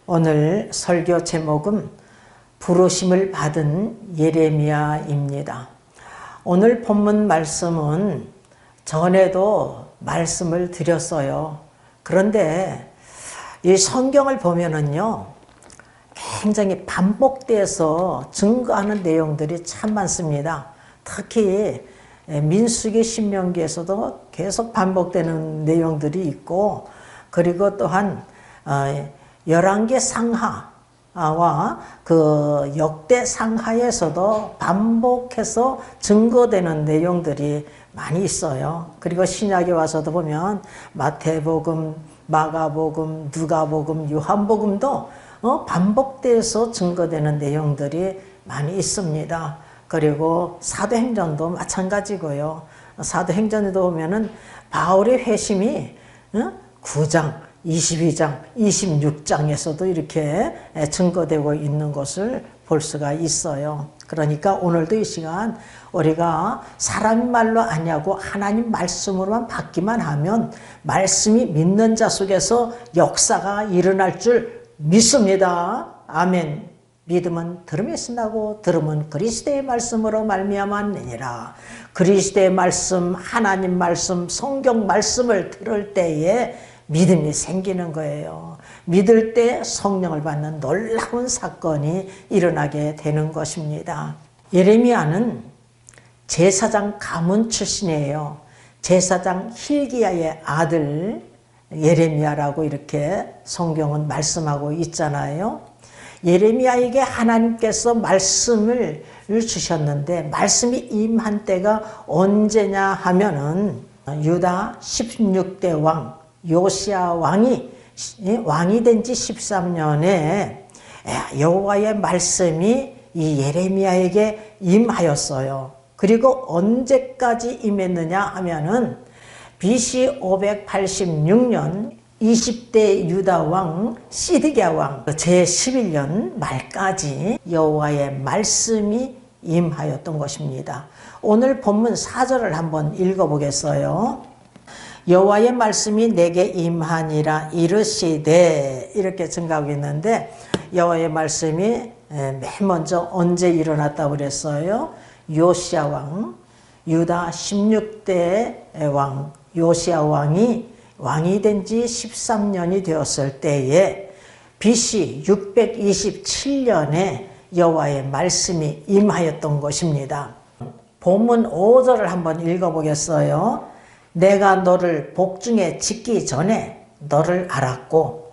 오늘 설교 제목은 부르심을 받은 예레미야입니다. 오늘 본문 말씀은 전에도 말씀을 드렸어요. 그런데 이 성경을 보면은요, 굉장히 반복돼서 증거하는 내용들이 참 많습니다. 특히 민수기 신명기에서도 계속 반복되는 내용들이 있고, 그리고 또한 열왕기 상하와 그 역대 상하에서도 반복해서 증거되는 내용들이 많이 있어요. 그리고 신약에 와서도 보면 마태복음, 마가복음, 누가복음, 요한복음도 반복돼서 증거되는 내용들이 많이 있습니다. 그리고 사도행전도 마찬가지고요. 사도행전에도 보면은 바울의 회심이 9장, 22장, 26장에서도 이렇게 증거되고 있는 것을 볼 수가 있어요. 그러니까 오늘도 이 시간 우리가 사람 말로 아니하고 하나님 말씀으로만 받기만 하면 말씀이 믿는 자 속에서 역사가 일어날 줄 믿습니다. 아멘. 믿음은 들음에서 나고 들음은 그리스도의 말씀으로 말미암았느니라. 그리스도의 말씀, 하나님 말씀, 성경 말씀을 들을 때에 믿음이 생기는 거예요. 믿을 때 성령을 받는 놀라운 사건이 일어나게 되는 것입니다. 예레미야는 제사장 가문 출신이에요. 제사장 hil기야의 아들 예레미야라고 이렇게 성경은 말씀하고 있잖아요. 예레미야에게 하나님께서 말씀을 주셨는데 말씀이 임한 때가 언제냐 하면은 유다 16대 왕 요시야 왕이 된 지 13년에 여호와의 말씀이 이 예레미야에게 임하였어요. 그리고 언제까지 임했느냐 하면은 BC 586년 20대 유다 왕 시드기야 왕 제11년 말까지 여호와의 말씀이 임하였던 것입니다. 오늘 본문 4절을 한번 읽어보겠어요. 여호와의 말씀이 내게 임하니라 이르시되 이렇게 증가하고 있는데 여호와의 말씀이 맨 먼저 언제 일어났다고 그랬어요? 요시야 왕, 유다 16대 왕 요시야 왕이 된 지 13년이 되었을 때에 BC 627년에 여호와의 말씀이 임하였던 것입니다. 본문 5절을 한번 읽어보겠어요. 내가 너를 복중에 짓기 전에 너를 알았고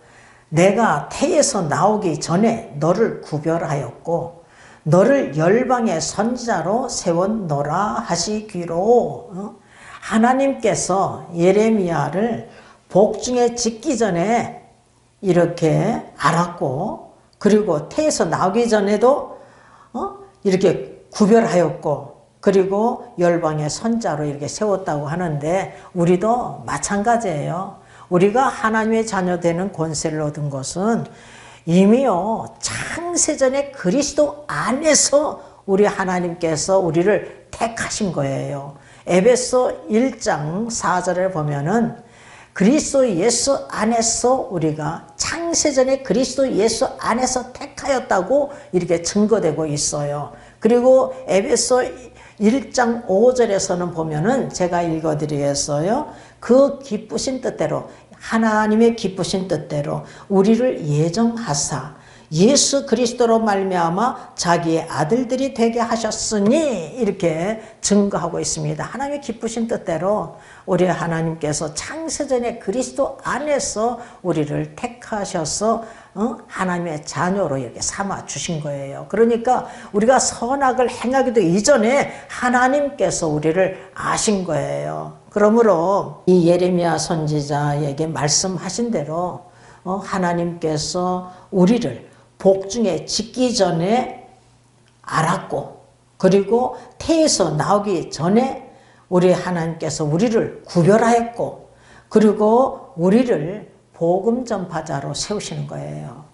내가 태에서 나오기 전에 너를 구별하였고 너를 열방의 선지자로 세웠노라 하시기로. 하나님께서 예레미야를 복중에 짓기 전에 이렇게 알았고 그리고 태에서 나오기 전에도 이렇게 구별하였고 그리고 열방의 선자로 이렇게 세웠다고 하는데 우리도 마찬가지예요. 우리가 하나님의 자녀 되는 권세를 얻은 것은 이미요 창세전에 그리스도 안에서 우리 하나님께서 우리를 택하신 거예요. 에베소 1장 4절에 보면은 그리스도 예수 안에서 우리가 창세전에 그리스도 예수 안에서 택하였다고 이렇게 증거되고 있어요. 그리고 에베소 1장 5절에서는 보면은 제가 읽어드리겠어요. 그 기쁘신 뜻대로 하나님의 기쁘신 뜻대로 우리를 예정하사 예수 그리스도로 말미암아 자기의 아들들이 되게 하셨으니 이렇게 증거하고 있습니다. 하나님의 기쁘신 뜻대로 우리 하나님께서 창세전에 그리스도 안에서 우리를 택하셔서 하나님의 자녀로 이렇게 삼아 주신 거예요. 그러니까 우리가 선악을 행하기도 이전에 하나님께서 우리를 아신 거예요. 그러므로 이 예레미야 선지자에게 말씀하신 대로 하나님께서 우리를 복중에 짓기 전에 알았고 그리고 태에서 나오기 전에 우리 하나님께서 우리를 구별하였고 그리고 우리를 복음 전파자로 세우시는 거예요.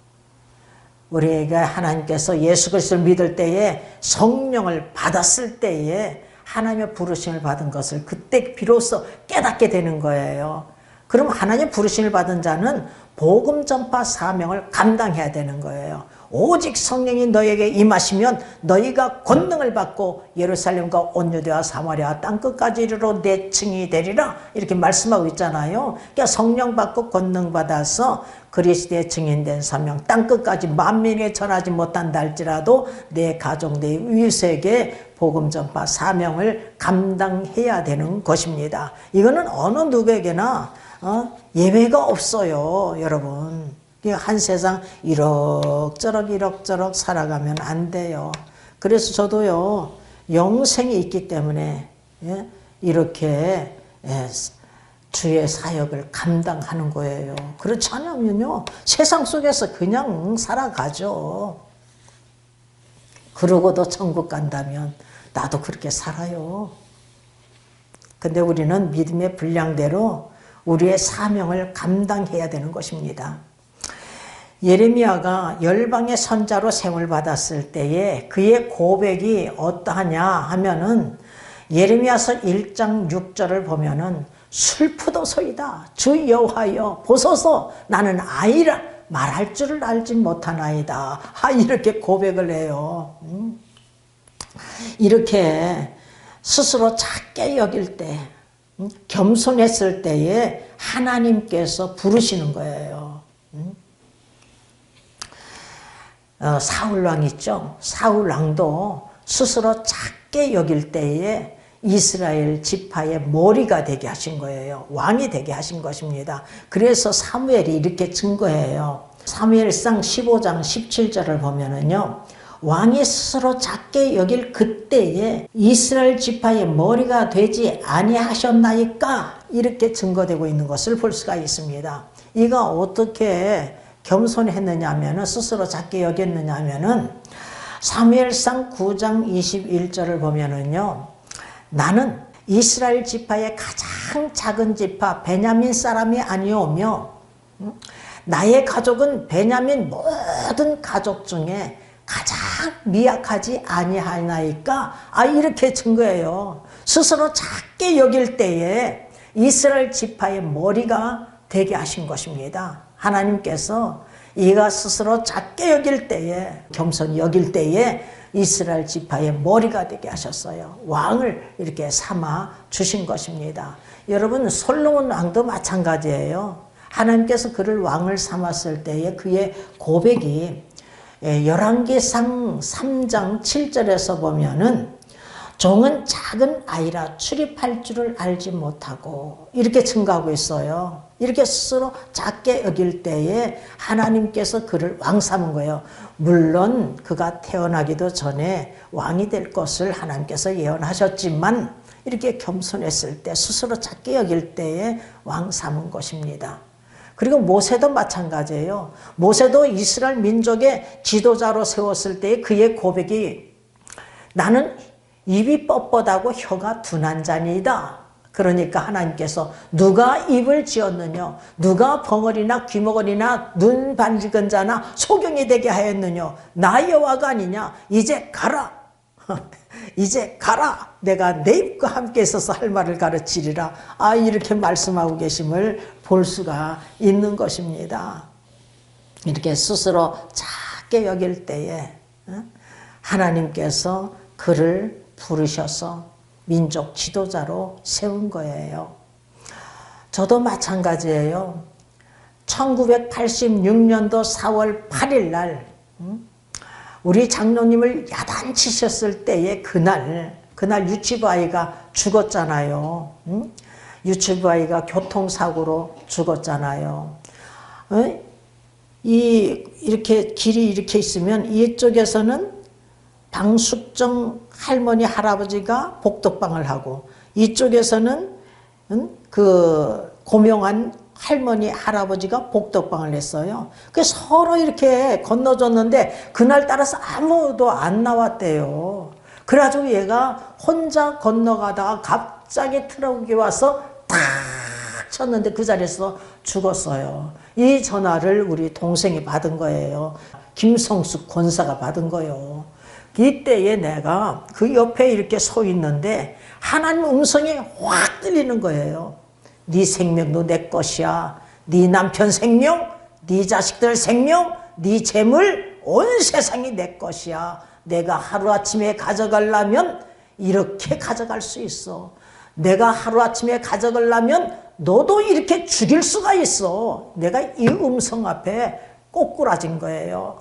우리에게 하나님께서 예수 그리스도를 믿을 때에 성령을 받았을 때에 하나님의 부르심을 받은 것을 그때 비로소 깨닫게 되는 거예요. 그럼 하나님 부르심을 받은 자는 복음 전파 사명을 감당해야 되는 거예요. 오직 성령이 너에게 임하시면 너희가 권능을 받고 예루살렘과 온 유대와 사마리아 땅끝까지 이르러 내 증인이 되리라 이렇게 말씀하고 있잖아요. 그러니까 성령 받고 권능 받아서 그리스도의 증인된 사명 땅끝까지 만민에게 전하지 못한다 할지라도 내 가족 내 이웃에게 복음 전파 사명을 감당해야 되는 것입니다. 이거는 어느 누구에게나 예외가 없어요, 여러분. 한 세상 이럭저럭 살아가면 안 돼요. 그래서 저도요, 영생이 있기 때문에 이렇게 주의 사역을 감당하는 거예요. 그렇지 않으면요, 세상 속에서 그냥 살아가죠. 그러고도 천국 간다면 나도 그렇게 살아요. 근데 우리는 믿음의 분량대로 우리의 사명을 감당해야 되는 것입니다. 예레미야가 열방의 선자로 세움을 받았을 때에 그의 고백이 어떠하냐 하면은 예레미야서 1장 6절을 보면은 슬프도소이다 주 여호와여 보소서 나는 아이라 말할 줄을 알지 못하나이다. 이렇게 고백을 해요. 이렇게 스스로 작게 여길 때 겸손했을 때에 하나님께서 부르시는 거예요. 사울왕 있죠. 사울왕도 스스로 작게 여길 때에 이스라엘 지파의 머리가 되게 하신 거예요. 왕이 되게 하신 것입니다. 그래서 사무엘이 이렇게 증거해요. 사무엘상 15장 17절을 보면은요, 왕이 스스로 작게 여길 그때에 이스라엘 지파의 머리가 되지 아니하셨나이까 이렇게 증거되고 있는 것을 볼 수가 있습니다. 이가 어떻게 겸손했느냐 하면은 스스로 작게 여겼느냐 하면은 사무엘상 9장 21절을 보면은요, 나는 이스라엘 지파의 가장 작은 지파 베냐민 사람이 아니오며 나의 가족은 베냐민 모든 가족 중에 가장 미약하지 아니하나이까 이렇게 증거해요. 스스로 작게 여길 때에 이스라엘 지파의 머리가 되게 하신 것입니다. 하나님께서 이가 스스로 작게 여길 때에 겸손히 여길 때에 이스라엘 지파의 머리가 되게 하셨어요. 왕을 이렇게 삼아 주신 것입니다. 여러분 솔로몬 왕도 마찬가지예요. 하나님께서 그를 왕을 삼았을 때에 그의 고백이 열왕기상 3장 7절에서 보면은 종은 작은 아이라 출입할 줄을 알지 못하고 이렇게 증거하고 있어요. 이렇게 스스로 작게 여길 때에 하나님께서 그를 왕 삼은 거예요. 물론 그가 태어나기도 전에 왕이 될 것을 하나님께서 예언하셨지만 이렇게 겸손했을 때 스스로 작게 여길 때에 왕 삼은 것입니다. 그리고 모세도 마찬가지예요. 모세도 이스라엘 민족의 지도자로 세웠을 때에 그의 고백이 나는 입이 뻣뻣하고 혀가 둔한 자니이다. 그러니까 하나님께서 누가 입을 지었느냐, 누가 벙어리나 귀머거리나 눈 반익은 자나 소경이 되게 하였느냐, 나 여호와가 아니냐. 이제 가라. 이제 가라. 내가 내 입과 함께 있어서 할 말을 가르치리라. 이렇게 말씀하고 계심을 볼 수가 있는 것입니다. 이렇게 스스로 작게 여길 때에 하나님께서 그를 부르셔서 민족 지도자로 세운 거예요. 저도 마찬가지예요. 1986년도 4월 8일 날 우리 장로님을 야단치셨을 때의 그날 유치부 아이가 죽었잖아요. 유치부 아이가 교통사고로 죽었잖아요. 이렇게 길이 이렇게 있으면 이쪽에서는 방숙정 할머니 할아버지가 복덕방을 하고 이쪽에서는 그 고명한 할머니 할아버지가 복덕방을 했어요. 그래서 서로 이렇게 건너줬는데 그날따라서 아무도 안 나왔대요. 그래가지고 얘가 혼자 건너가다가 갑자기 트럭이 와서 탁 쳤는데 그 자리에서 죽었어요. 이 전화를 우리 동생이 받은 거예요. 김성숙 권사가 받은 거예요. 이때에 내가 그 옆에 이렇게 서 있는데 하나님 음성이 확 들리는 거예요. 네 생명도 내 것이야. 네 남편 생명, 네 자식들 생명, 네 재물, 온 세상이 내 것이야. 내가 하루아침에 가져가려면 이렇게 가져갈 수 있어. 내가 하루아침에 가져가려면 너도 이렇게 죽일 수가 있어. 내가 이 음성 앞에 꼬꾸라진 거예요.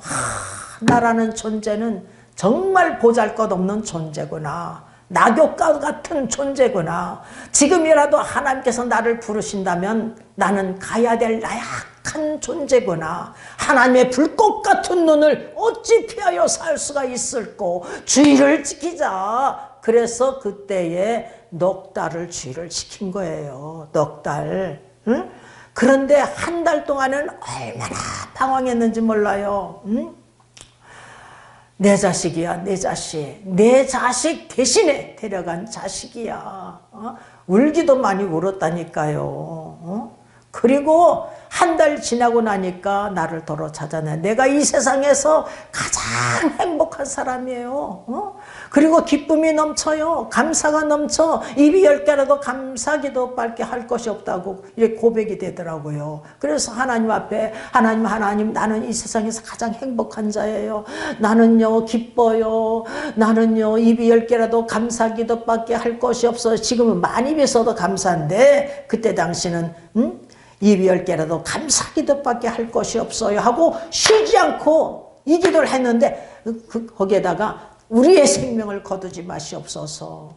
나라는 존재는 정말 보잘것없는 존재구나. 낙엽과 같은 존재구나. 지금이라도 하나님께서 나를 부르신다면 나는 가야 될 나약한 존재구나. 하나님의 불꽃 같은 눈을 어찌 피하여 살 수가 있을꼬. 주의를 지키자. 그래서 그때에 넉 달을 주의를 지킨 거예요. 넉 달. 응? 그런데 한 달 동안은 얼마나 방황했는지 몰라요. 응? 내 자식이야, 내 자식. 내 자식 대신에 데려간 자식이야. 울기도 많이 울었다니까요. 그리고 한 달 지나고 나니까 나를 도로 찾아내. 내가 이 세상에서 가장 행복한 사람이에요. 그리고 기쁨이 넘쳐요. 감사가 넘쳐. 입이 10개라도 감사기도밖에 할 것이 없다고 이렇게 고백이 되더라고요. 그래서 하나님 앞에 하나님 나는 이 세상에서 가장 행복한 자예요. 나는요 기뻐요. 나는요 입이 10개라도 감사기도밖에 할 것이 없어요. 지금은 많이 빚어도 감사한데 그때 당시는 입이 10개라도 감사기도밖에 할 것이 없어요 하고 쉬지 않고 이 기도를 했는데 거기에다가 우리의 생명을 거두지 마시옵소서.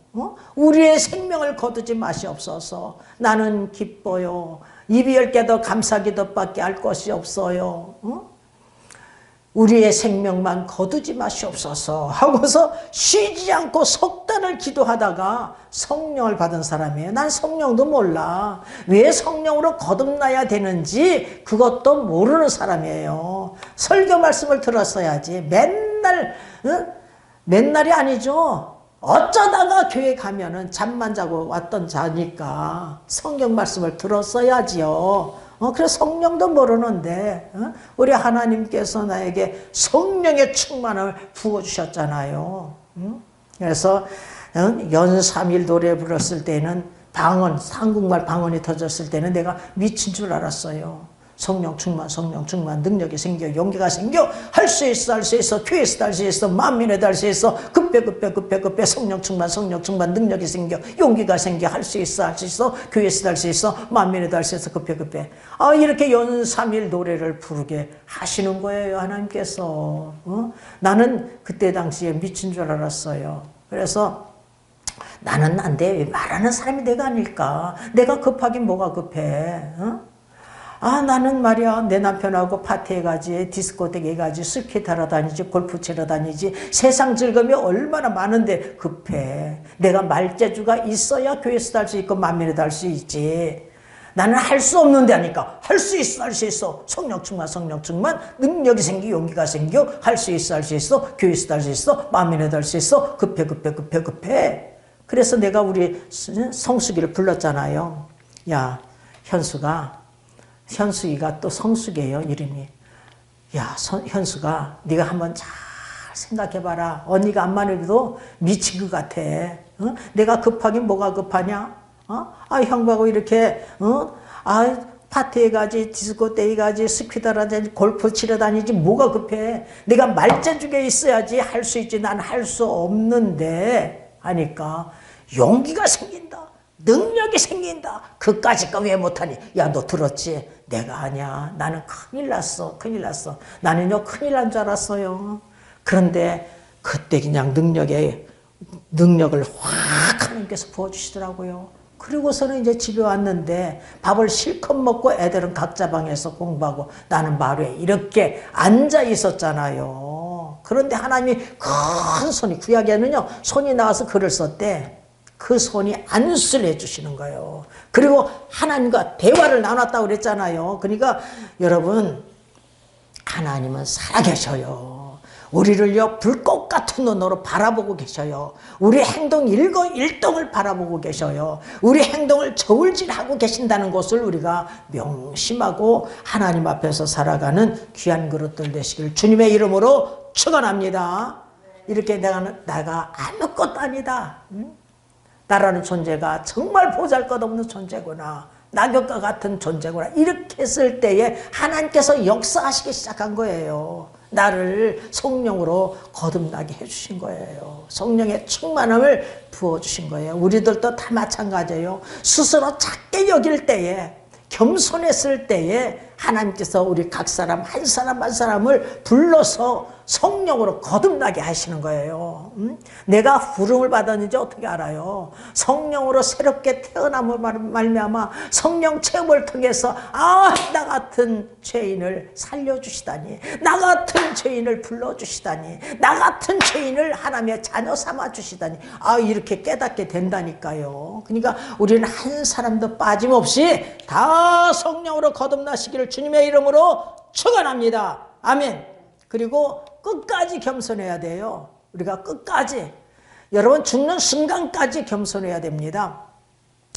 우리의 생명을 거두지 마시옵소서. 나는 기뻐요. 입이 10개도 감사기도밖에 할 것이 없어요. 우리의 생명만 거두지 마시옵소서 하고서 쉬지 않고 석 달을 기도하다가 성령을 받은 사람이에요. 난 성령도 몰라. 왜 성령으로 거듭나야 되는지 그것도 모르는 사람이에요. 설교 말씀을 들었어야지. 맨날이 아니죠. 어쩌다가 교회 가면은 잠만 자고 왔던 자니까 성경 말씀을 들었어야지요. 그래서 성령도 모르는데 우리 하나님께서 나에게 성령의 충만을 부어주셨잖아요. 그래서 연삼일 노래 불렀을 때는 한국말 방언이 터졌을 때는 내가 미친 줄 알았어요. 성령 충만 능력이 생겨 용기가 생겨 할 수 있어 교회에서 할 수 있어 만민에도 할 수 있어 급해 성령 충만 능력이 생겨 용기가 생겨 할 수 있어 교회에서 할 수 있어 만민에도 할 수 있어 급해 이렇게 연삼일 노래를 부르게 하시는 거예요. 하나님께서. 나는 그때 당시에 미친 줄 알았어요. 그래서 나는 안 돼. 말하는 사람이 내가 아닐까. 내가 급하긴 뭐가 급해. 나는 말이야 내 남편하고 파티에 가지 디스코텍에 가지 스키 타러 다니지 골프 치러 다니지 세상 즐거움이 얼마나 많은데 급해. 내가 말재주가 있어야 교회에서 할 수 있고 만민에도 할 수 있지. 나는 할 수 없는데 하니까 할 수 있어 성령 충만 능력이 생기 용기가 생겨 할 수 있어 교회에서 할 수 있어 만민에도 할 수 있어 급해. 그래서 내가 우리 성수기를 불렀잖아요. 야 현수이가 또 성수기예요 이름이. 야 현수가 네가 한번 잘 생각해봐라. 언니가 암만 해도 미친 것 같아. 내가 급하긴 뭐가 급하냐. 형하고 이렇게 파티에 가지 디스코테에 가지 스키다라 다니지 골프 치러 다니지 뭐가 급해. 내가 말재주에 있어야지 할 수 있지. 난 할 수 없는데 하니까 용기가 생긴다. 능력이 생긴다. 그까짓 거 왜 못하니? 야 너 들었지? 내가 아니야. 나는 큰일 났어. 나는요 큰일 난 줄 알았어요. 그런데 그때 그냥 능력을 확 하나님께서 부어주시더라고요. 그리고서는 이제 집에 왔는데 밥을 실컷 먹고 애들은 각자 방에서 공부하고 나는 마루에 이렇게 앉아 있었잖아요. 그런데 하나님이 큰 손이 구약에는요 손이 나와서 글을 썼대. 그 손이 안수를 해주시는 거예요. 그리고 하나님과 대화를 나눴다고 그랬잖아요. 그러니까 여러분 하나님은 살아계셔요. 우리를요 불꽃 같은 눈으로 바라보고 계셔요. 우리 행동 일거일동을 바라보고 계셔요. 우리 행동을 저울질하고 계신다는 것을 우리가 명심하고 하나님 앞에서 살아가는 귀한 그릇들 되시길 주님의 이름으로 축원합니다. 이렇게 내가 아무것도 아니다. 나라는 존재가 정말 보잘것없는 존재구나. 낙엽과 같은 존재구나. 이렇게 했을 때에 하나님께서 역사하시기 시작한 거예요. 나를 성령으로 거듭나게 해주신 거예요. 성령의 충만함을 부어주신 거예요. 우리들도 다 마찬가지예요. 스스로 작게 여길 때에, 겸손했을 때에 하나님께서 우리 각 사람 한 사람 한 사람을 불러서 성령으로 거듭나게 하시는 거예요. 내가 부름을 받았는지 어떻게 알아요? 성령으로 새롭게 태어남을 말미암아 성령 체험을 통해서 나 같은 죄인을 살려주시다니, 나 같은 죄인을 불러주시다니, 나 같은 죄인을 하나님의 자녀 삼아주시다니, 이렇게 깨닫게 된다니까요. 그러니까 우리는 한 사람도 빠짐없이 다 성령으로 거듭나시기를 주님의 이름으로 축원합니다. 아멘. 그리고 끝까지 겸손해야 돼요. 우리가 끝까지, 여러분 죽는 순간까지 겸손해야 됩니다.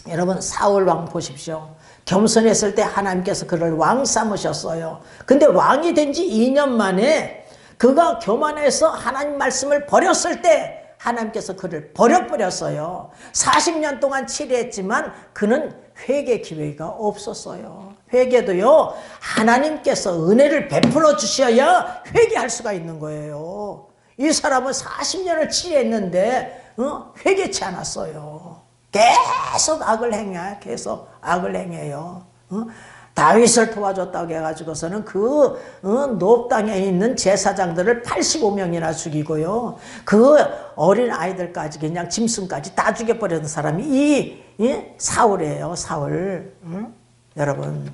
여러분 사울 왕 보십시오. 겸손했을 때 하나님께서 그를 왕 삼으셨어요. 근데 왕이 된 지 2년 만에 그가 교만해서 하나님 말씀을 버렸을 때 하나님께서 그를 버려버렸어요. 40년 동안 치료했지만 그는 회개 기회가 없었어요. 회개도요, 하나님께서 은혜를 베풀어 주셔야 회개할 수가 있는 거예요. 이 사람은 40년을 치료했는데 회개치 않았어요. 계속 악을 행해, 계속 악을 행해요. 다윗을 도와줬다고 해가지고서는 그 노브 땅에 있는 제사장들을 85명이나 죽이고요. 그 어린 아이들까지 그냥 짐승까지 다 죽여버리는 사람이 이 사울이에요. 사울. 여러분,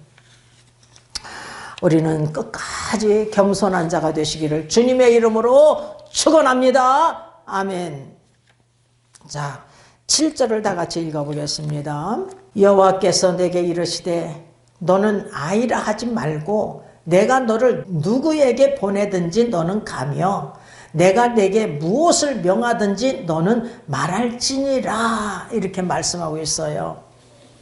우리는 끝까지 겸손한 자가 되시기를 주님의 이름으로 축원합니다. 아멘. 자, 7절을 다 같이 읽어보겠습니다. 여호와께서 내게 이르시되 너는 아이라 하지 말고 내가 너를 누구에게 보내든지 너는 가며 내가 내게 무엇을 명하든지 너는 말할지니라, 이렇게 말씀하고 있어요.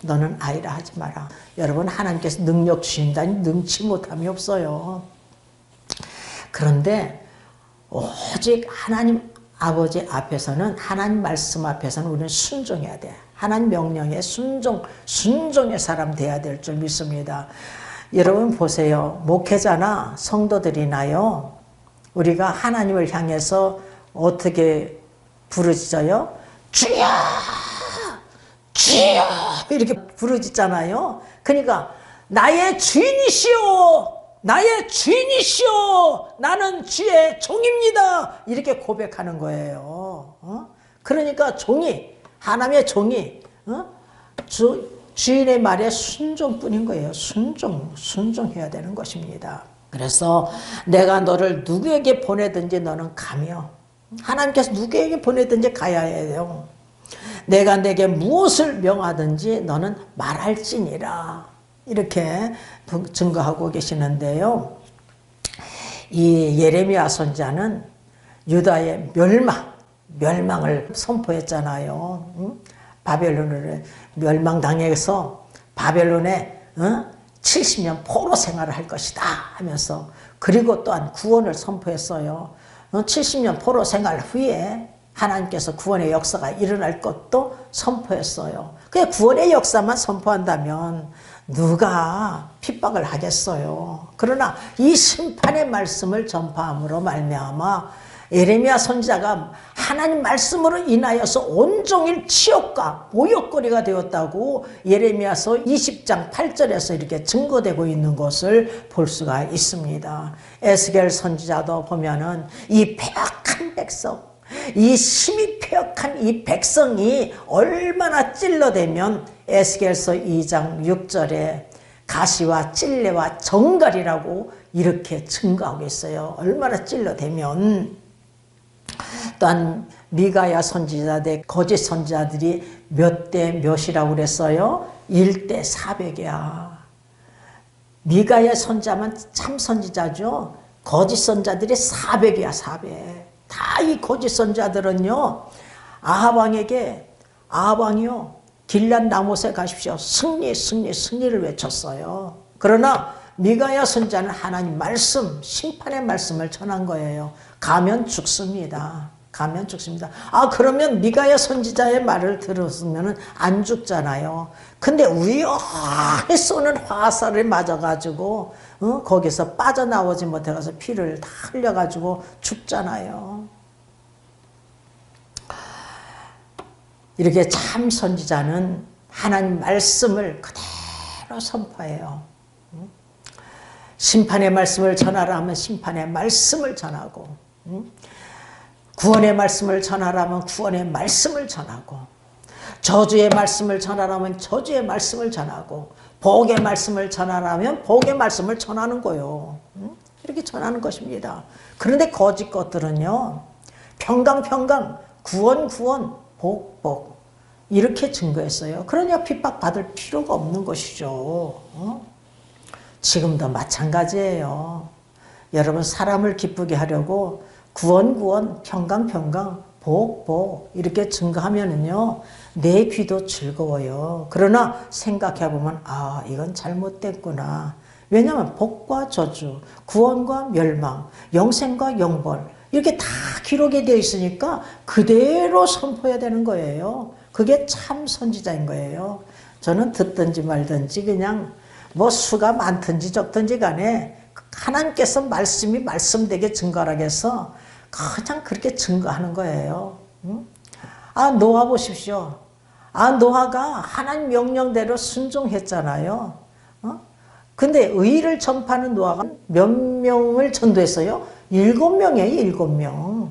너는 아이라 하지 마라. 여러분, 하나님께서 능력 주신다니 능치 못함이 없어요. 그런데 오직 하나님 아버지 앞에서는, 하나님 말씀 앞에서는 우리는 순종해야 돼. 하나님 명령에 순종의 사람 돼야 될 줄 믿습니다. 여러분 보세요. 목회자나 성도들이나요, 우리가 하나님을 향해서 어떻게 부르짖어요? 주여! 주여! 이렇게 부르짖잖아요. 그러니까 나의 주인이시오! 나의 주인이시오! 나는 주의 종입니다! 이렇게 고백하는 거예요. 그러니까 하나님의 종이 주인의 말에 순종뿐인 거예요. 순종해야 되는 것입니다. 그래서 내가 너를 누구에게 보내든지 너는 가며, 하나님께서 누구에게 보내든지 가야 해요. 내가 내게 무엇을 명하든지 너는 말할지니라, 이렇게 증거하고 계시는데요. 이 예레미야 선지자는 유다의 멸망을 선포했잖아요. 바벨론을 멸망당해서 바벨론에 70년 포로 생활을 할 것이다 하면서, 그리고 또한 구원을 선포했어요. 70년 포로 생활 후에 하나님께서 구원의 역사가 일어날 것도 선포했어요. 그 구원의 역사만 선포한다면 누가 핍박을 하겠어요. 그러나 이 심판의 말씀을 전파함으로 말미암아 예레미야 선지자가 하나님 말씀으로 인하여서 온종일 치욕과 모욕거리가 되었다고 예레미야서 20장 8절에서 이렇게 증거되고 있는 것을 볼 수가 있습니다. 에스겔 선지자도 보면은 이 패역한 백성, 이 심히 패역한 이 백성이 얼마나 찔러대면 에스겔서 2장 6절에 가시와 찔레와 정갈이라고 이렇게 증거하고 있어요. 얼마나 찔러대면. 또한 미가야 선지자 대 거짓 선지자들이 몇 대 몇이라고 그랬어요? 1대 400이야. 미가야 선지자만 참 선지자죠. 거짓 선지자들이 400이야, 400. 다 이 거짓 선지자들은요, 아합 왕이요, 길랏 라못에 가십시오. 승리를 외쳤어요. 그러나 미가야 선지자는 하나님 말씀, 심판의 말씀을 전한 거예요. 가면 죽습니다. 가면 죽습니다. 아, 그러면 미가야 선지자의 말을 들었으면 안 죽잖아요. 근데 위험하게 쏘는 화살을 맞아가지고 거기서 빠져나오지 못해서 피를 다 흘려가지고 죽잖아요. 이렇게 참 선지자는 하나님 말씀을 그대로 선포해요. 심판의 말씀을 전하라 하면 심판의 말씀을 전하고, 구원의 말씀을 전하라 하면 구원의 말씀을 전하고, 저주의 말씀을 전하라 하면 저주의 말씀을 전하고, 복의 말씀을 전하라 하면 복의 말씀을 전하는 거예요. 이렇게 전하는 것입니다. 그런데 거짓 것들은요, 평강, 구원, 복 이렇게 증거했어요. 그러냐 핍박받을 필요가 없는 것이죠. 지금도 마찬가지예요. 여러분, 사람을 기쁘게 하려고 구원, 평강, 복 이렇게 증거하면은요, 내 귀도 즐거워요. 그러나 생각해보면 아, 이건 잘못됐구나. 왜냐하면 복과 저주, 구원과 멸망, 영생과 영벌 이렇게 다 기록이 되어 있으니까 그대로 선포해야 되는 거예요. 그게 참 선지자인 거예요. 저는 듣든지 말든지 그냥 뭐 수가 많든지 적든지 간에 하나님께서 말씀이 말씀되게 증거하라고 해서 그냥 그렇게 증거하는 거예요. 아, 노아 보십시오. 아, 노아가 하나님 명령대로 순종했잖아요. 근데 의를 전파하는 노아가 몇 명을 전도했어요? 7명이에요, 7명.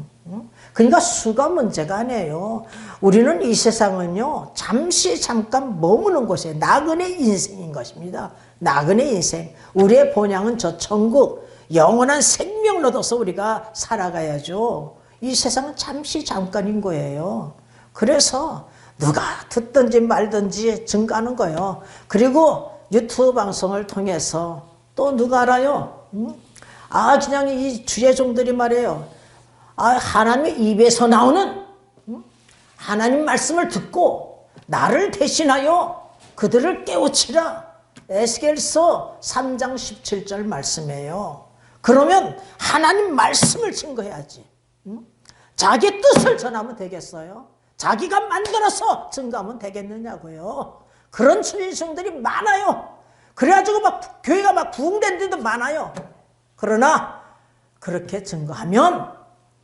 그러니까 수가 문제가 아니에요. 우리는 이 세상은요, 잠깐 머무는 곳이에요. 나그네 인생인 것입니다. 나그네 인생. 우리의 본향은 저 천국, 영원한 생명을 얻어서 우리가 살아가야죠. 이 세상은 잠깐인 거예요. 그래서 누가 듣든지 말든지 증거하는 거예요. 그리고 유튜브 방송을 통해서 또 누가 알아요? 아, 그냥 이 주의 종들이 말이에요. 아, 하나님의 입에서 나오는 하나님 말씀을 듣고 나를 대신하여 그들을 깨우치라. 에스겔서 3장 17절 말씀이에요. 그러면 하나님 말씀을 증거해야지. 자기 뜻을 전하면 되겠어요? 자기가 만들어서 증거하면 되겠느냐고요. 그런 주의종들이 많아요. 그래가지고 막 교회가 막 부흥된 데도 많아요. 그러나 그렇게 증거하면,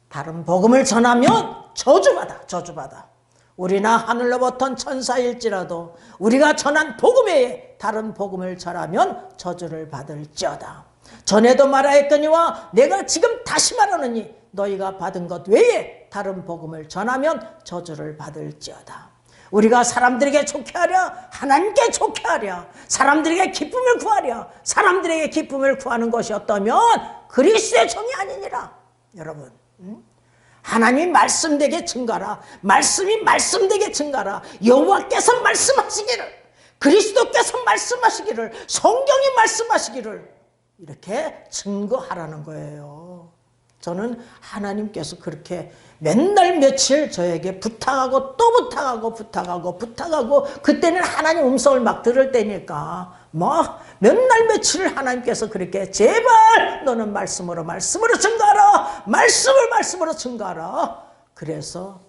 다른 복음을 전하면 저주받아. 우리나 하늘로부터 천사일지라도 우리가 전한 복음 외에 다른 복음을 전하면 저주를 받을지어다. 전에도 말하였거니와 내가 지금 다시 말하노니 너희가 받은 것 외에 다른 복음을 전하면 저주를 받을지어다. 우리가 사람들에게 좋게 하랴, 하나님께 좋게 하랴, 사람들에게 기쁨을 구하랴, 사람들에게 기쁨을 구하는 것이 어떠면 그리스도의 종이 아니니라. 여러분, 하나님이 말씀되게 증가라. 말씀이 말씀되게 증가라. 여호와께서 말씀하시기를, 그리스도께서 말씀하시기를, 성경이 말씀하시기를 이렇게 증거하라는 거예요. 저는 하나님께서 그렇게 맨날 며칠 저에게 부탁하고 또 부탁하고 그때는 하나님 음성을 막 들을 때니까 뭐 맨날 며칠을 하나님께서 그렇게 제발 너는 말씀으로 증거하라. 말씀으로 증거하라. 그래서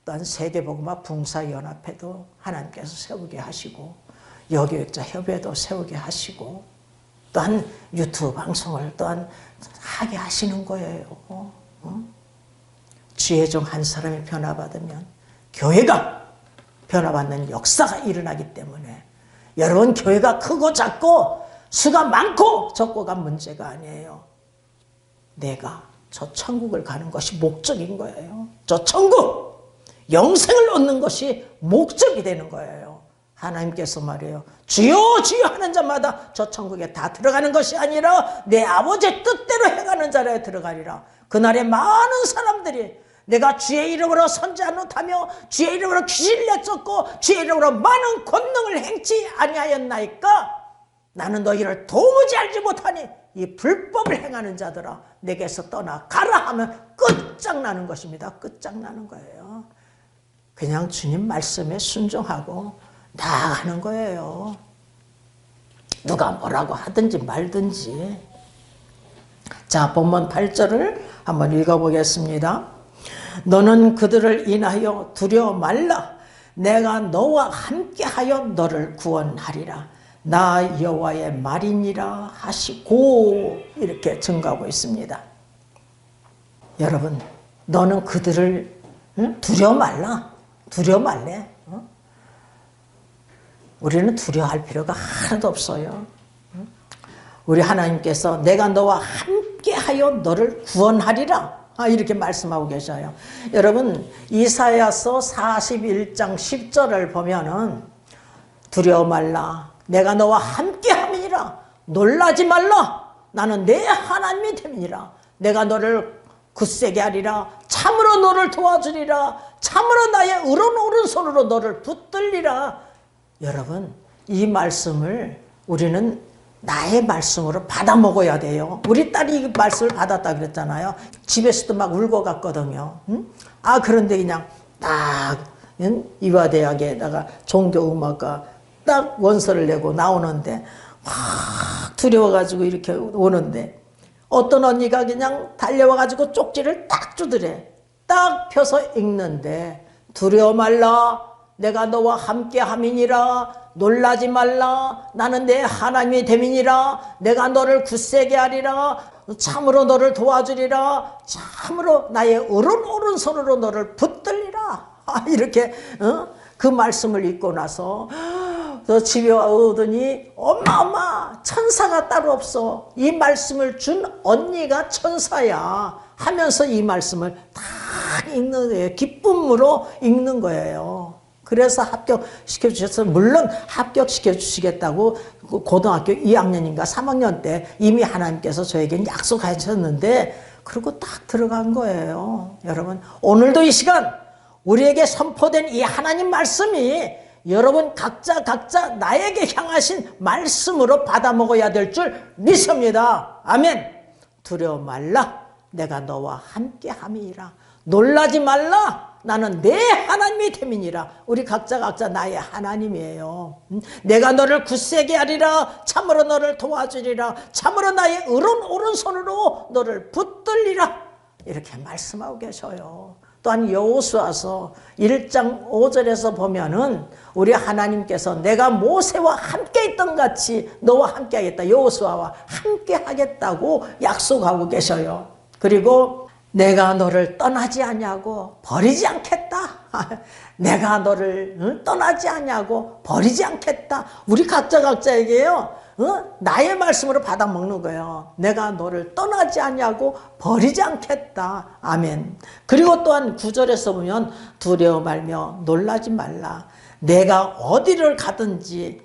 또한 세계복음화 붕사연합회도 하나님께서 세우게 하시고 여교육자 협회도 세우게 하시고 또한 유튜브 방송을 또한 하게 하시는 거예요. 지혜종 한 사람이 변화받으면 교회가 변화받는 역사가 일어나기 때문에 여러분, 교회가 크고 작고 수가 많고 적고가 문제가 아니에요. 내가 저 천국을 가는 것이 목적인 거예요. 저 천국, 영생을 얻는 것이 목적이 되는 거예요. 하나님께서 말해요. 주여 주여 하는 자마다 저 천국에 다 들어가는 것이 아니라 내 아버지의 뜻대로 행하는 자라에 들어가리라. 그날에 많은 사람들이 내가 주의 이름으로 선지자 노릇하며 주의 이름으로 귀신을 내쫓고 주의 이름으로 많은 권능을 행치 아니하였나이까? 나는 너희를 도무지 알지 못하니 이 불법을 행하는 자들아 내게서 떠나가라 하면 끝장나는 것입니다. 끝장나는 거예요. 그냥 주님 말씀에 순종하고 나아가는 거예요. 누가 뭐라고 하든지 말든지. 자, 본문 8절을 한번 읽어보겠습니다. 너는 그들을 인하여 두려워 말라. 내가 너와 함께하여 너를 구원하리라. 나 여호와의 말이니라 하시고 이렇게 증거하고 있습니다. 여러분, 너는 그들을 두려워 말라. 두려워 말래. 우리는 두려워할 필요가 하나도 없어요. 우리 하나님께서 내가 너와 함께하여 너를 구원하리라 이렇게 말씀하고 계셔요. 여러분, 이사야서 41장 10절을 보면은 두려워 말라. 내가 너와 함께함이니라. 놀라지 말라. 나는 내 하나님이 됨이니라. 내가 너를 굳세게 하리라. 참으로 너를 도와주리라. 참으로 나의 의로운 오른손으로 너를 붙들리라. 여러분, 이 말씀을 우리는 나의 말씀으로 받아 먹어야 돼요. 우리 딸이 이 말씀을 받았다 그랬잖아요. 집에서도 막 울고 갔거든요. 그런데 그냥 딱 이화대학에다가 종교음악과 딱 원서를 내고 나오는데 막 두려워가지고 이렇게 오는데 어떤 언니가 그냥 달려와가지고 쪽지를 딱 주더래. 딱 펴서 읽는데 두려워 말라. 내가 너와 함께함이니라. 놀라지 말라. 나는 내 하나님이 됨이니라. 내가 너를 굳세게 하리라. 참으로 너를 도와주리라. 참으로 나의 오른손으로 너를 붙들리라. 이렇게 그 말씀을 읽고 나서 집에 오더니 엄마 천사가 따로 없어. 이 말씀을 준 언니가 천사야 하면서 이 말씀을 다 읽는 거예요. 기쁨으로 읽는 거예요. 그래서 합격시켜 주셔서, 물론 합격시켜 주시겠다고 고등학교 2학년인가 3학년 때 이미 하나님께서 저에게 약속하셨는데 그러고 딱 들어간 거예요. 여러분, 오늘도 이 시간 우리에게 선포된 이 하나님 말씀이 여러분 각자 나에게 향하신 말씀으로 받아 먹어야 될 줄 믿습니다. 아멘. 두려워 말라. 내가 너와 함께함이니라. 놀라지 말라. 나는 내 하나님이 됨이니라. 우리 각자 나의 하나님이에요. 내가 너를 굳세게 하리라. 참으로 너를 도와주리라. 참으로 나의 의로운 오른손으로 너를 붙들리라. 이렇게 말씀하고 계셔요. 또한 여호수아서 1장 5절에서 보면은 우리 하나님께서 내가 모세와 함께 있던 같이 너와 함께 하겠다. 여호수아와 함께 하겠다고 약속하고 계셔요. 그리고 내가 너를 떠나지 아니하고 버리지 않겠다. 내가 너를 떠나지 아니하고 버리지 않겠다. 우리 각자에게요. 나의 말씀으로 받아 먹는 거예요. 내가 너를 떠나지 아니하고 버리지 않겠다. 아멘. 그리고 또한 9절에서 보면 두려워 말며 놀라지 말라. 내가 어디를 가든지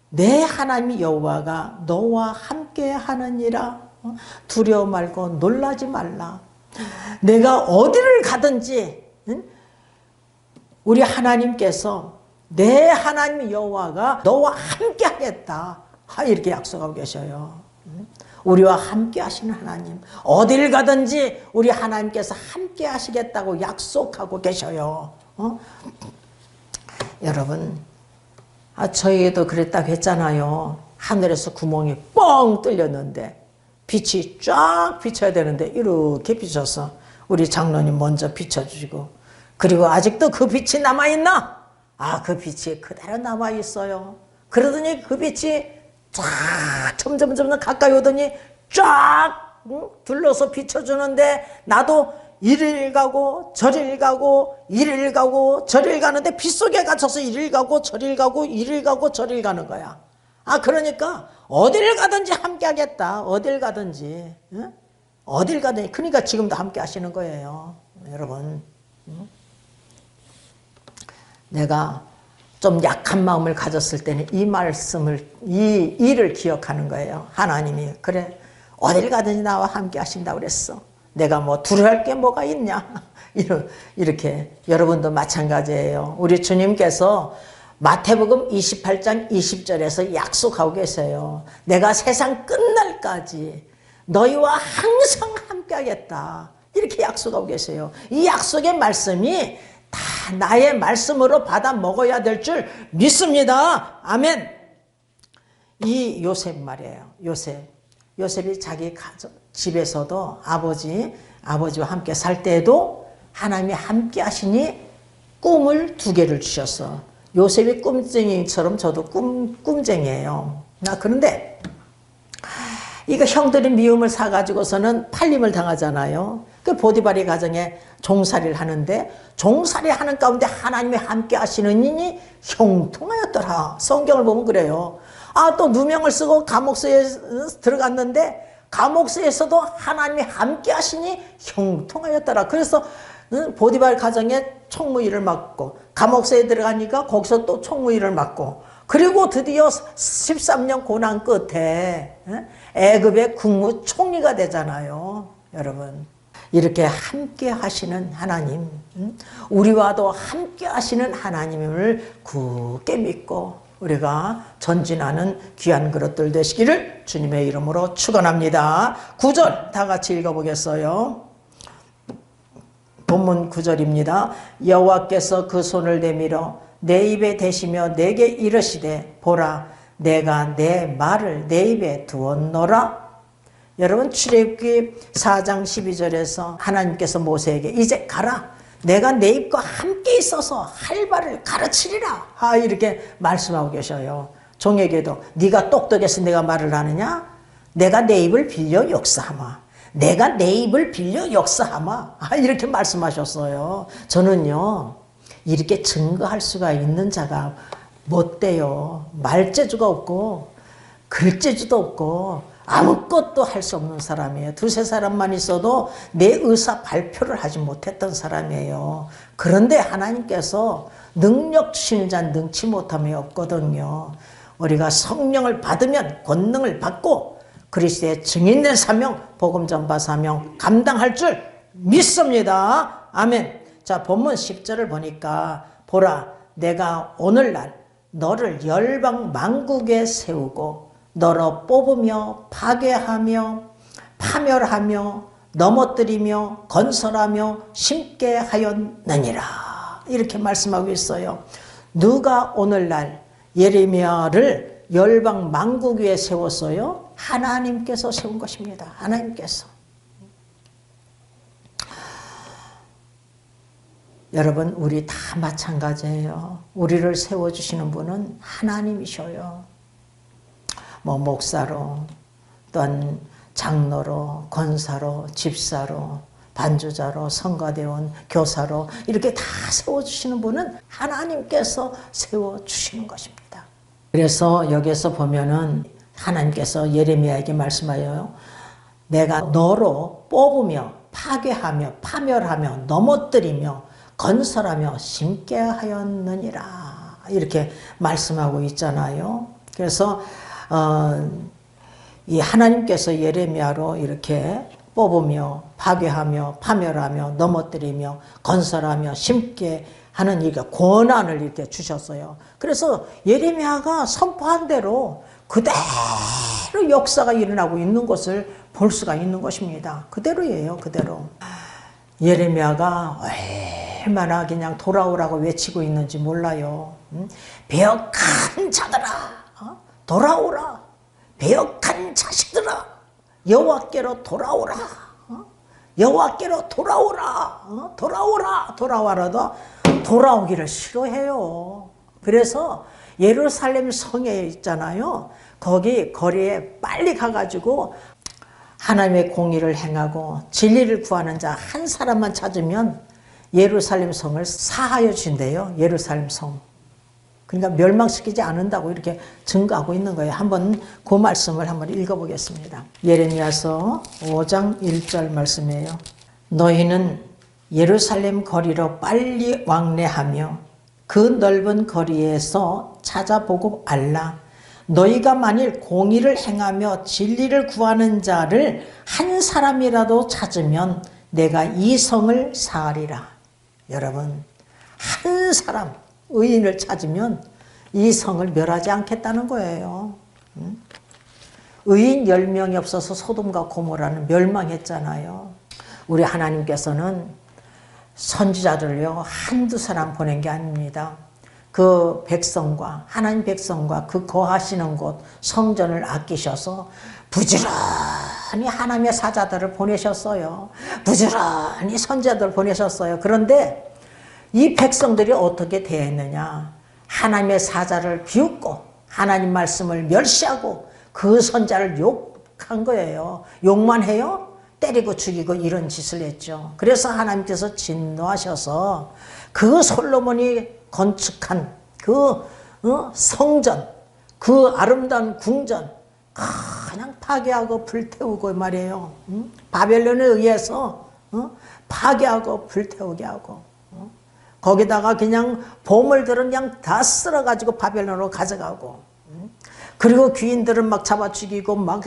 내 하나님 여호와가 너와 함께 하느니라. 두려워 말고 놀라지 말라. 내가 어디를 가든지 우리 하나님께서 내 하나님 여호와가 너와 함께 하겠다. 이렇게 약속하고 계셔요. 우리와 함께 하시는 하나님, 어딜 가든지 우리 하나님께서 함께 하시겠다고 약속하고 계셔요. 여러분, 저희에도 그랬다고 했잖아요. 하늘에서 구멍이 뻥 뚫렸는데 빛이 쫙 비쳐야 되는데 이렇게 비쳐서 우리 장로님 먼저 비춰주시고, 그리고 아직도 그 빛이 남아있나? 그 빛이 그대로 남아있어요. 그러더니 그 빛이 쫙 점점 가까이 오더니 쫙 둘러서 비춰주는데 나도 이리를 가고 저리를 가고 이리를 가고 저리를 가는데 빛 속에 갇혀서 이리를 가고 저리를 가고 이리를 가고 저리를 가는 거야. 그러니까 어딜 가든지 함께 하겠다. 어딜 가든지. 어딜 가든지. 그러니까 지금도 함께 하시는 거예요. 여러분. 내가 좀 약한 마음을 가졌을 때는 이 말씀을, 이 일을 기억하는 거예요. 하나님이 그래 어딜 가든지 나와 함께 하신다고 그랬어. 내가 뭐 두려워할 게 뭐가 있냐. 이렇게 여러분도 마찬가지예요. 우리 주님께서 마태복음 28장 20절에서 약속하고 계세요. 내가 세상 끝날까지 너희와 항상 함께 하겠다. 이렇게 약속하고 계세요. 이 약속의 말씀이 다 나의 말씀으로 받아 먹어야 될 줄 믿습니다. 아멘. 이 요셉 말이에요. 요셉이 자기 집에서도 아버지와 함께 살 때에도 하나님이 함께 하시니 꿈을 2개를 주셨어. 요셉이 꿈쟁이처럼 저도 꿈쟁이에요. 그런데 이거 형들이 미움을 사가지고서는 팔림을 당하잖아요. 그 보디발의 가정에 종살이를 하는데 종살이 하는 가운데 하나님이 함께 하시는 이니 형통하였더라. 성경을 보면 그래요. 또 누명을 쓰고 감옥소에 들어갔는데 감옥소에서도 하나님이 함께 하시니 형통하였더라. 그래서 보디발 가정에 총무일을 맡고 감옥소에 들어가니까 거기서 또 총무일을 맡고 그리고 드디어 13년 고난 끝에 애굽의 국무총리가 되잖아요. 여러분, 이렇게 함께 하시는 하나님, 우리와도 함께 하시는 하나님을 굳게 믿고 우리가 전진하는 귀한 그릇들 되시기를 주님의 이름으로 축원합니다. 9절 다 같이 읽어보겠어요. 본문 9절입니다. 여호와께서 그 손을 내밀어 내 입에 대시며 내게 이르시되 보라 내가 내 말을 내 입에 두었노라. 여러분, 출애굽기 4장 12절에서 하나님께서 모세에게 이제 가라, 내가 내 입과 함께 있어서 할 바를 가르치리라, 이렇게 말씀하고 계셔요. 종에게도 네가 똑똑해서 내가 말을 하느냐? 내가 내 입을 빌려 역사하마, 내가 내 입을 빌려 역사하마, 이렇게 말씀하셨어요. 저는요, 이렇게 증거할 수가 있는 자가 못 돼요. 말재주가 없고 글재주도 없고 아무것도 할 수 없는 사람이에요. 2-3사람만 있어도 내 의사 발표를 하지 못했던 사람이에요. 그런데 하나님께서 능력 주시는 자는 능치 못함이 없거든요. 우리가 성령을 받으면 권능을 받고 그리스도의 증인된 사명, 복음 전파 사명 감당할 줄 믿습니다. 아멘. 자, 본문 10절을 보니까 보라 내가 오늘날 너를 열방 만국에 세우고 너로 뽑으며 파괴하며 파멸하며 넘어뜨리며 건설하며 심게 하였느니라, 이렇게 말씀하고 있어요. 누가 오늘날 예레미야를 열방 만국 위에 세웠어요? 하나님께서 세운 것입니다. 하나님께서. 여러분, 우리 다 마찬가지예요. 우리를 세워주시는 분은 하나님이셔요. 목사로, 또한 장로로, 권사로, 집사로, 반주자로, 성가대원, 교사로 이렇게 다 세워주시는 분은 하나님께서 세워주시는 것입니다. 그래서 여기서 보면은 하나님께서 예레미야에게 말씀하여요. 내가 너로 뽑으며 파괴하며 파멸하며 넘어뜨리며 건설하며 심게 하였느니라, 이렇게 말씀하고 있잖아요. 그래서 이 하나님께서 예레미야로 이렇게 뽑으며 파괴하며 파멸하며 넘어뜨리며 건설하며 심게 하는 이 권한을 이렇게 주셨어요. 그래서 예레미야가 선포한 대로 그대로 역사가 일어나고 있는 것을 볼 수가 있는 것입니다. 그대로예요, 그대로. 예레미야가 얼마나 그냥 돌아오라고 외치고 있는지 몰라요. 배역한 자들아, 돌아오라. 배역한 자식들아, 여호와께로 돌아오라. 여호와께로 돌아오라. 돌아와라도 돌아오기를 싫어해요. 그래서 예루살렘 성에 있잖아요. 거기 거리에 빨리 가가지고 하나님의 공의를 행하고 진리를 구하는 자 한 사람만 찾으면 예루살렘 성을 사하여 준대요. 예루살렘 성. 그러니까 멸망시키지 않는다고 이렇게 증거하고 있는 거예요. 한번 그 말씀을 한번 읽어보겠습니다. 예레미야서 5장 1절 말씀이에요. 너희는 예루살렘 거리로 빨리 왕래하며 그 넓은 거리에서 찾아보고 알라. 너희가 만일 공의를 행하며 진리를 구하는 자를 한 사람이라도 찾으면 내가 이 성을 사하리라. 여러분, 한 사람 의인을 찾으면 이 성을 멸하지 않겠다는 거예요. 의인 10명이 없어서 소돔과 고모라는 멸망했잖아요. 우리 하나님께서는 선지자들을요 한두 사람 보낸 게 아닙니다. 그 백성과 하나님 백성과 그 거하시는 곳 성전을 아끼셔서 부지런히 부지런히 하나님의 사자들을 보내셨어요. 부지런히 선지자들을 보내셨어요. 그런데 이 백성들이 어떻게 대했느냐? 하나님의 사자를 비웃고 하나님 말씀을 멸시하고 그 선자를 욕한 거예요. 욕만 해요? 때리고 죽이고 이런 짓을 했죠. 그래서 하나님께서 진노하셔서 그 솔로몬이 건축한 그 성전, 그 아름다운 궁전 그냥 파괴하고 불태우고 말이에요. 바벨론에 의해서 파괴하고 불태우게 하고 거기다가 그냥 보물들은 그냥 다 쓸어가지고 바벨론으로 가져가고 그리고 귀인들은 막 잡아 죽이고 막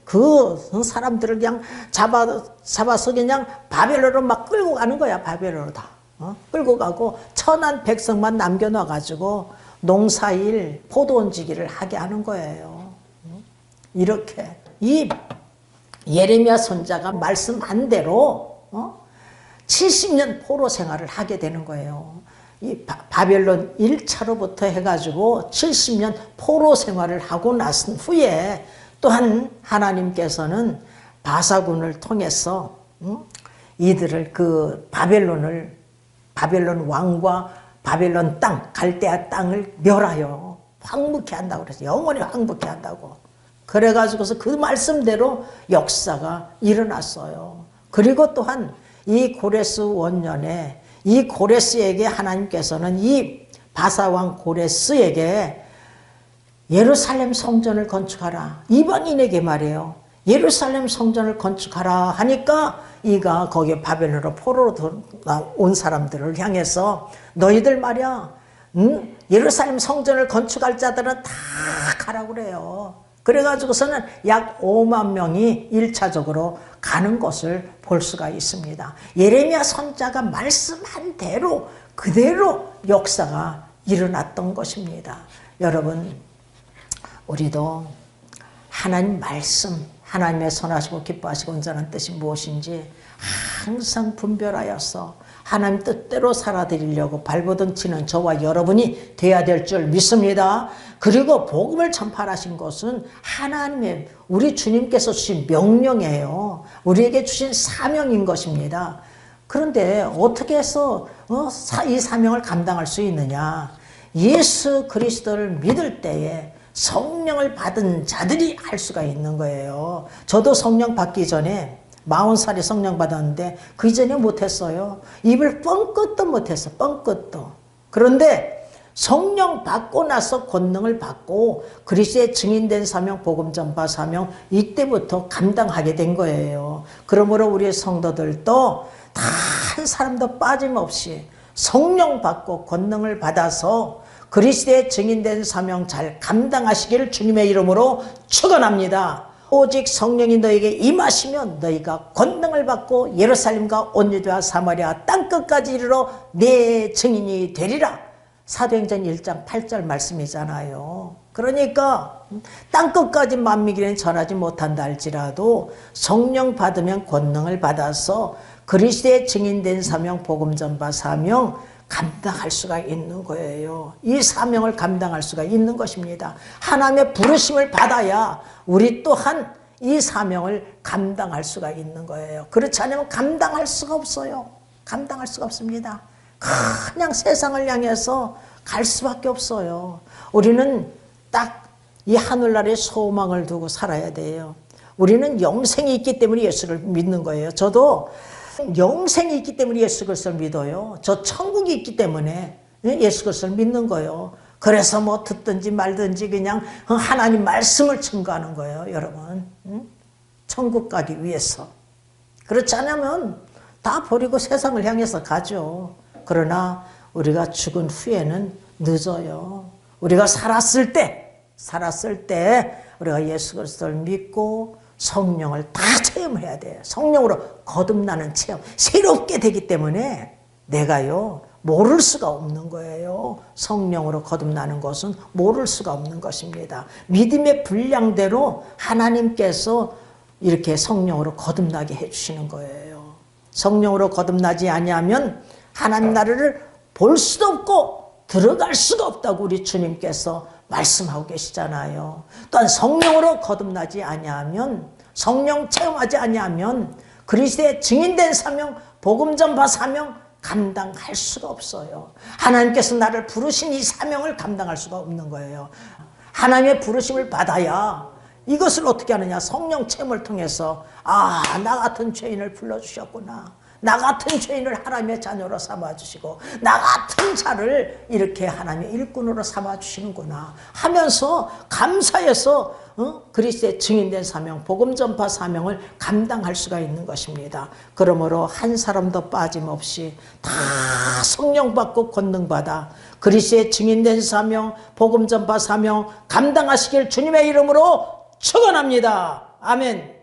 그 사람들을 그냥 잡아서 그냥 바벨론으로 막 끌고 가는 거야. 바벨론으로 다 끌고 가고 천한 백성만 남겨놔가지고 농사일 포도원지기를 하게 하는 거예요. 이렇게 이 예레미야 선자가 말씀한 대로 70년 포로 생활을 하게 되는 거예요. 이 바벨론 1차로부터 해가지고 70년 포로 생활을 하고 나선 후에 또한 하나님께서는 바사군을 통해서 이들을 그 바벨론 왕과 바벨론 땅, 갈대아 땅을 멸하여 황무케 한다고 그래서 영원히 황무케 한다고. 그래가지고서 그 말씀대로 역사가 일어났어요. 그리고 또한 이 고레스 원년에 이 고레스에게 하나님께서는 이 바사왕 고레스에게 예루살렘 성전을 건축하라. 이방인에게 말해요. 예루살렘 성전을 건축하라 하니까 이가 거기에 바벨론으로 포로로 온 사람들을 향해서 너희들 말이야 예루살렘 성전을 건축할 자들은 다 가라고 그래요. 그래가지고서는 약 5만 명이 1차적으로 가는 것을 볼 수가 있습니다. 예레미야 선자가 말씀한 대로 그대로 역사가 일어났던 것입니다. 여러분, 우리도 하나님 말씀, 하나님의 선하시고 기뻐하시고 온전한 뜻이 무엇인지 항상 분별하여서 하나님 뜻대로 살아드리려고 발버둥 치는 저와 여러분이 돼야 될 줄 믿습니다. 그리고 복음을 전파하신 것은 하나님의 우리 주님께서 주신 명령이에요. 우리에게 주신 사명인 것입니다. 그런데 어떻게 해서 이 사명을 감당할 수 있느냐? 예수 그리스도를 믿을 때에 성령을 받은 자들이 할 수가 있는 거예요. 저도 성령 받기 전에 40살에 성령 받았는데 그 이전에 못했어요. 입을 뻥끗도 못했어. 뻥끗도. 그런데 성령 받고 나서 권능을 받고 그리스도의 증인된 사명, 복음 전파 사명 이때부터 감당하게 된 거예요. 그러므로 우리 성도들도 다 한 사람도 빠짐없이 성령 받고 권능을 받아서 그리스도의 증인된 사명 잘 감당하시기를 주님의 이름으로 축원합니다. 오직 성령이 너에게 임하시면 너희가 권능을 받고 예루살렘과 온 유대와 사마리아 땅끝까지 이르러 내 증인이 되리라. 사도행전 1장 8절 말씀이잖아요. 그러니까 땅끝까지 만민에게는 전하지 못한다 할지라도 성령 받으면 권능을 받아서 그리스도의 증인된 사명, 복음 전파 사명 감당할 수가 있는 거예요. 이 사명을 감당할 수가 있는 것입니다. 하나님의 부르심을 받아야 우리 또한 이 사명을 감당할 수가 있는 거예요. 그렇지 않으면 감당할 수가 없어요. 감당할 수가 없습니다. 그냥 세상을 향해서 갈 수밖에 없어요. 우리는 딱 이 하늘나라의 소망을 두고 살아야 돼요. 우리는 영생이 있기 때문에 예수를 믿는 거예요. 저도 영생이 있기 때문에 예수 그리스도를 믿어요. 저 천국이 있기 때문에 예수 그리스도를 믿는 거예요. 그래서 뭐 듣든지 말든지 그냥 하나님 말씀을 증거하는 거예요. 여러분, 천국 가기 위해서. 그렇지 않으면 다 버리고 세상을 향해서 가죠. 그러나 우리가 죽은 후에는 늦어요. 우리가 살았을 때 우리가 예수 그리스도를 믿고 성령을 다 체험해야 돼요. 성령으로 거듭나는 체험, 새롭게 되기 때문에 내가요 모를 수가 없는 거예요. 성령으로 거듭나는 것은 모를 수가 없는 것입니다. 믿음의 분량대로 하나님께서 이렇게 성령으로 거듭나게 해주시는 거예요. 성령으로 거듭나지 아니하면 하나님 나라를 볼 수도 없고 들어갈 수가 없다고 우리 주님께서 말씀하고 계시잖아요. 또한 성령으로 거듭나지 아니하면 성령 체험하지 아니하면 그리스도의 증인된 사명, 복음 전파 사명 감당할 수가 없어요. 하나님께서 나를 부르신 이 사명을 감당할 수가 없는 거예요. 하나님의 부르심을 받아야 이것을 어떻게 하느냐, 성령 체험을 통해서 나 같은 죄인을 불러주셨구나, 나 같은 죄인을 하나님의 자녀로 삼아주시고 나 같은 자를 이렇게 하나님의 일꾼으로 삼아주시는구나 하면서 감사해서 그리스도의 증인된 사명, 복음 전파 사명을 감당할 수가 있는 것입니다. 그러므로 한 사람도 빠짐없이 다 성령 받고 권능 받아 그리스도의 증인된 사명, 복음 전파 사명 감당하시길 주님의 이름으로 축원합니다. 아멘.